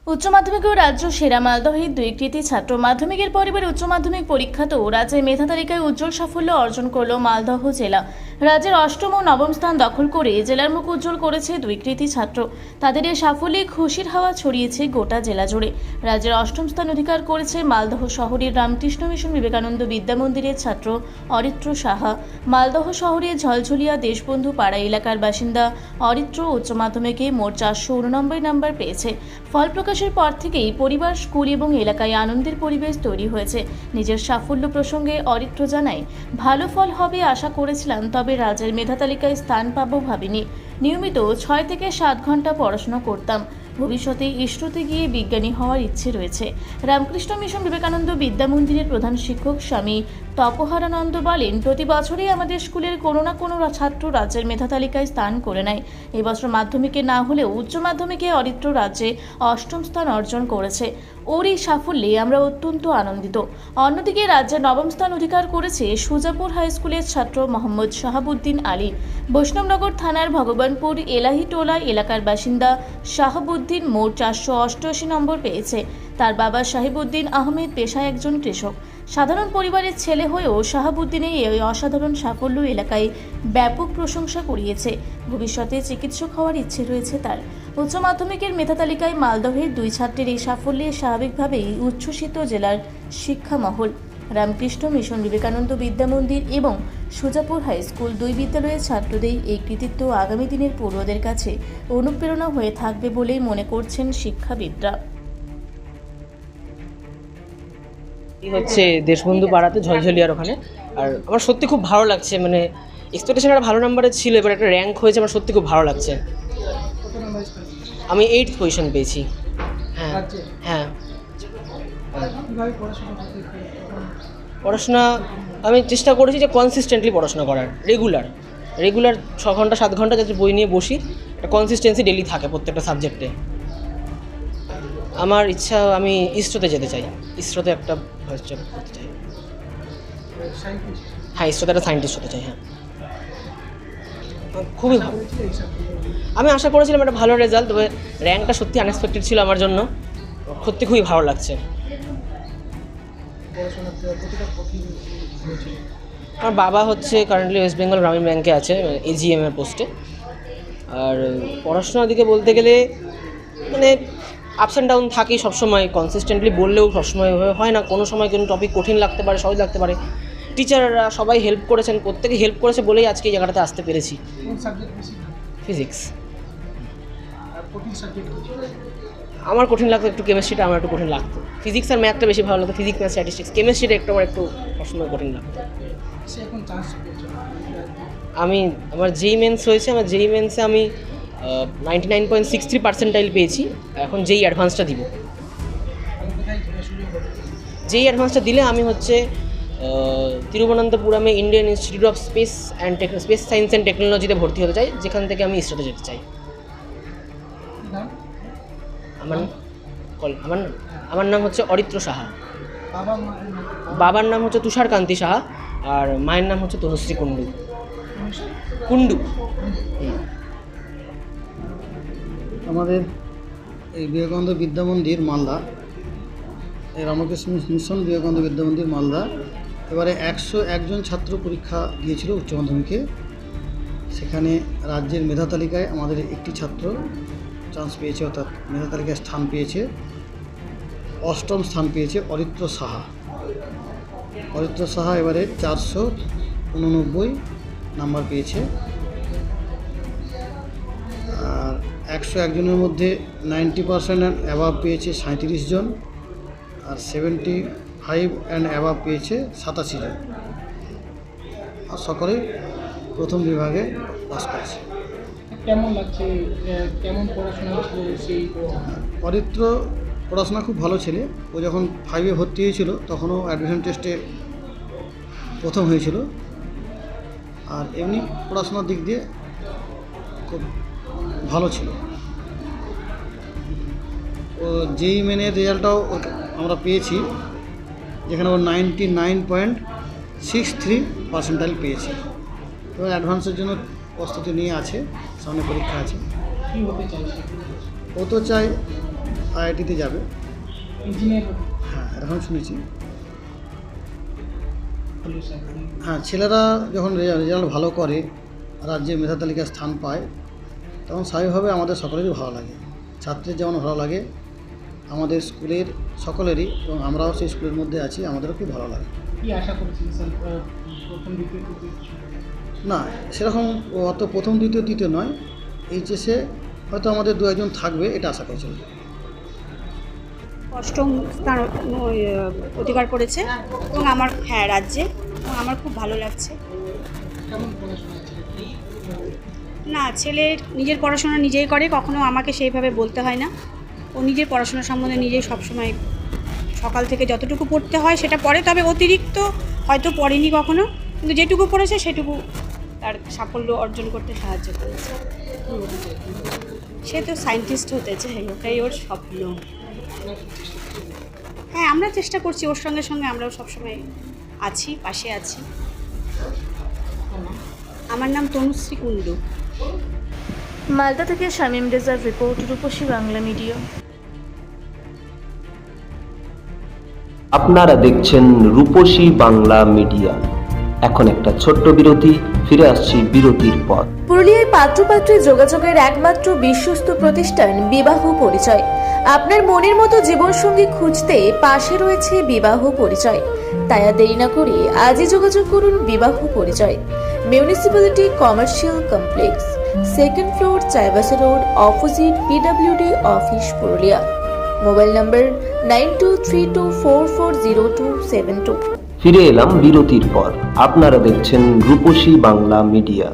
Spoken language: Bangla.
উচ্চ মাধ্যমিক ও রাজ্য সেরা মালদহের দুই কৃতী ছাত্র। মাধ্যমিকের পর এবার উচ্চ মাধ্যমিক পরীক্ষাতেও রাজ্যের মেধা তালিকায় উজ্জ্বল সাফল্য অর্জন করল মালদহ জেলা। রাজ্যের অষ্টম ও নবম স্থান দখল করে জেলার মুখ উজ্জ্বল করেছে দুই কৃতী ছাত্র। তাদের এই সাফল্যে খুশির হাওয়া ছড়িয়েছে গোটা জেলা জুড়ে। রাজ্যের অষ্টম স্থান অধিকার করেছে মালদহ শহরের রামকৃষ্ণ মিশন বিবেকানন্দ বিদ্যা মন্দিরের ছাত্র অরিত্র সাহা। মালদহ শহরের ঝলঝলিয়া দেশবন্ধু পাড়া এলাকার বাসিন্দা অরিত্র উচ্চ মাধ্যমিকে মোট 489 নম্বর পেয়েছে। ফল প্রকাশের পর থেকেই পরিবার, স্কুল এবং এলাকায় আনন্দের পরিবেশ তৈরি হয়েছে। নিজের সাফল্য প্রসঙ্গে অরিত্র জানায়, ভালো ফল হবে আশা করেছিলাম, তবে রাজ্যের মেধা তালিকায় স্থান পাবো ভাবিনি। নিয়মিত 6 থেকে 7 ঘন্টা পড়াশোনা করতাম। ভবিষ্যতে ইসরোতে গিয়ে বিজ্ঞানী হওয়ার ইচ্ছে রয়েছে। রামকৃষ্ণ মিশন বিবেকানন্দ বিদ্যা মন্দিরের প্রধান শিক্ষক স্বামী তপহারানন্দ বলেন, প্রতি বছরই আমাদের স্কুলের কোনো না কোনো ছাত্র রাজ্যের মেধা তালিকায় স্থান করে নেয়। এবছর মাধ্যমিকে না হলেও উচ্চ মাধ্যমিকে অরিত্র রাজ্যে অষ্টম স্থান অর্জন করেছে। ওর এই সাফল্যে আমরা অত্যন্ত আনন্দিত। অন্যদিকে রাজ্যে নবম স্থান অধিকার করেছে সুজাপুর হাই স্কুলের ছাত্র মোহাম্মদ শাহাবুদ্দিন আলী। বৈষ্ণবনগর থানার ভগবানপুর এলাহিটোলা এলাকার বাসিন্দা শাহাবুদ্দিন মোট 488 নম্বর পেয়েছে। তার বাবা শাহিবুদ্দিন আহমেদ পেশায় একজন কৃষক। সাধারণ পরিবারের ছেলে হয়েও শাহাবুদ্দিনের এই অসাধারণ সাফল্য এলাকায় ব্যাপক প্রশংসা কুড়িয়েছে। ভবিষ্যতে চিকিৎসক হওয়ার ইচ্ছে রয়েছে তার। উচ্চ মাধ্যমিকের মেধা তালিকায় মালদহের দুই ছাত্রের এই সাফল্যে স্বাভাবিকভাবেই উচ্ছ্বসিত জেলার শিক্ষা মহল। রামকৃষ্ণ মিশন বিবেকানন্দ বিদ্যা মন্দির এবং সুজাপুর হাই স্কুল দুই বিদ্যালয়ের ছাত্রদের এই কৃতিত্ব আগামী দিনের পড়ুয়াদের কাছে অনুপ্রেরণা হয়ে থাকবে বলেই মনে করছেন শিক্ষাবিদরা। হচ্ছে দেশবন্ধু পাড়াতে ঝলঝলিয়ার ওখানে। আর আমার সত্যি খুব ভালো লাগছে, মানে এক্সপেকটেশন একটা ভালো নাম্বারে ছিল, এবার একটা র্যাঙ্ক হয়েছে, আমার সত্যি খুব ভালো লাগছে। আমি 8th পজিশন পেয়েছি। হ্যাঁ হ্যাঁ পড়াশোনা আমি চেষ্টা করেছি যে কনসিস্টেন্টলি পড়াশোনা করার, রেগুলার 6 ঘন্টা 7 ঘন্টা যাতে বই নিয়ে বসি, একটা কনসিস্টেন্সি ডেলি থাকে প্রত্যেকটা সাবজেক্টে। আমার ইচ্ছা আমি ইসরোতে যেতে চাই, ইসরোতে একটা ভয়েস জব করতে চাই। হ্যাঁ, ইসরোতে একটা সায়েন্টিস্ট হতে চাই। হ্যাঁ, খুবই ভালো। আমি আশা করেছিলাম একটা ভালো রেজাল্ট, তবে র্যাঙ্কটা সত্যি আনএক্সপেক্টেড ছিল আমার জন্য। সত্যি খুবই ভালো লাগছে। আমার বাবা হচ্ছে কারেন্টলি ওয়েস্ট বেঙ্গল গ্রামীণ ব্যাংকে আছে, এজিএম এর পোস্টে। আর পড়াশোনার দিকে বলতে গেলে মানে আপস অ্যান্ড ডাউন থাকেই সবসময়, কনসিস্টেন্টলি বললেও সবসময় হয় না। কোনো সময় কোনো টপিক কঠিন লাগতে পারে, সহজ লাগতে পারে। টিচাররা সবাই হেল্প করেছেন, প্রত্যেকে হেল্প করেছে বলেই আজকে এই জায়গাটাতে আসতে পেরেছি। ফিজিক্স আমার কঠিন লাগতো একটু, কেমিস্ট্রিটা আমার একটু কঠিন লাগতো। ফিজিক্স আর ম্যাথটা বেশি ভালো লাগতো, ফিজিক্স ম্যাথ স্ট্যাটিস্টিক্স। কেমিস্ট্রিটা একটু আমার একটু সবসময় কঠিন লাগতো। আমার যেই মেন্স হয়েছে, আমার যেই মেন্সে আমি 99.63 পার্সেন্টাইল পেয়েছি। এখন যেই অ্যাডভান্সটা দিব, যেই অ্যাডভান্সটা দিলে আমি হচ্ছে তিরুবনন্তপুরমে Indian Institute of Space Science and টেকনোলজিতে ভর্তি হতে চাই, যেখান থেকে আমি ইসরোতে যেতে চাই। আমার নাম হচ্ছে অরিত্র সাহা। বাবার নাম হচ্ছে তুষারকান্তি সাহা, আর মায়ের নাম হচ্ছে তনুশ্রী কুণ্ডু। আমাদের এই বিবেকানন্দ বিদ্যা মন্দির মালদা, এই রামকৃষ্ণ মিশন বিবেকানন্দ বিদ্যা মন্দির মালদা এবারে 101 জন ছাত্র পরীক্ষা দিয়েছিল উচ্চ মাধ্যমিকে। সেখানে রাজ্যের মেধা তালিকায় আমাদের একটি ছাত্র চান্স পেয়েছে, অর্থাৎ মেধা তালিকায় স্থান পেয়েছে। অষ্টম স্থান পেয়েছে অরিত্র সাহা। অরিত্র সাহা এবারে 489 নাম্বার পেয়েছে। আর 101 জনের মধ্যে 90% অ্যান্ড অ্যাবাভ পেয়েছে 37 জন, আর 75 অ্যান্ড অ্যাবাভ পেয়েছে 87 জন। আর সকলেই প্রথম বিভাগে পাস করেছে। কেমন লাগছে, কেমন পড়াশোনা ছিল সেই? অরিত্র পড়াশোনা খুব ভালো ছেলে। ও যখন 5-এ ভর্তি হয়েছিল তখনও অ্যাডমিশন টেস্টে প্রথম হয়েছিল। আর এমনি পড়াশোনার দিক দিয়ে খুব ভালো ছিল। ও যেই মেনের রেজাল্টটাও আমরা পেয়েছি, যেখানে ও 99.63 পার্সেন্টাইল পেয়েছে। এবার অ্যাডভান্সের জন্য প্রস্তুতি নিয়ে আছে, সামনে পরীক্ষা আছে। কী হতে চাইছে? ও তো চাই আইআইটিতে যাবে। ইঞ্জিনিয়ার হ্যাঁ, এরকম শুনেছি। হলো স্যার। হ্যাঁ, ছেলেরা যখন রেজাল্ট ভালো করে, রাজ্যে মেধা তালিকায় স্থান পায়, তখন স্বাভাবিকভাবে আমাদের সকলেরই ভালো লাগে। ছাত্রের যেমন ভালো লাগে, আমাদের স্কুলের সকলেরই, এবং আমরাও সেই স্কুলের মধ্যে আছি, আমাদেরও খুব ভালো লাগে। কি আশা করেছিলেন স্যার প্রথম দ্বিতীয় তৃতীয়? না, সেরকম অত প্রথম দ্বিতীয় তৃতীয় নয়, এইচএসে হয়তো আমাদের দু একজন থাকবে, এটা আশা করেছিল। অষ্টম স্থান অধিকার করেছে এবং আমার রাজ্যে, এবং আমার খুব ভালো লাগছে। কেমন পড়াশোনা আছে? না, ছেলে নিজের পড়াশোনা নিজেই করে, কখনো আমাকে সেইভাবে বলতে হয় না। ও নিজের পড়াশোনা সম্বন্ধে নিজেই সবসময় সকাল থেকে যতটুকু পড়তে হয় সেটা পড়ে, তবে অতিরিক্ত হয়তো পড়েনি কখনো, কিন্তু যেটুকু পড়েছে সেটুকু তার সাফল্য অর্জন করতে সাহায্য করেছে। সে তো সায়েন্টিস্ট হতে চাই, ওটাই ওর স্বপ্ন। হ্যাঁ, আমরা চেষ্টা করছি, ওর সঙ্গে সঙ্গে আমরাও সবসময় আছি, পাশে আছি। আমার নাম তনুশ্রী কুণ্ডু। মালদা থেকে শামীম রেজার রিপোর্ট, রূপসী বাংলা মিডিয়া। আপনারা দেখছেন রূপসী বাংলা মিডিয়া। এখন একটা ছোট্ট বিরতি, ফিরে আসছি বিরতির পর। পুরুলিয়ায় পাত্রপাত্রী যোগাযোগের একমাত্র বিশ্বস্ত প্রতিষ্ঠান বিবাহ পরিচয়। আপনার মনের মতো জীবনসঙ্গী খুঁজতে পাশে রয়েছে বিবাহ পরিচয়। তাই আর দেরি না করে আজই যোগাযোগ করুন বিবাহ পরিচয়। Municipality commercial complex, 2nd floor, Chaibasa road, opposite PWD office, Purulia. Mobile নম্বর 9232440272। ফিরে এলাম বিরতির পর। আপনারা দেখছেন রূপসী বাংলা মিডিয়া।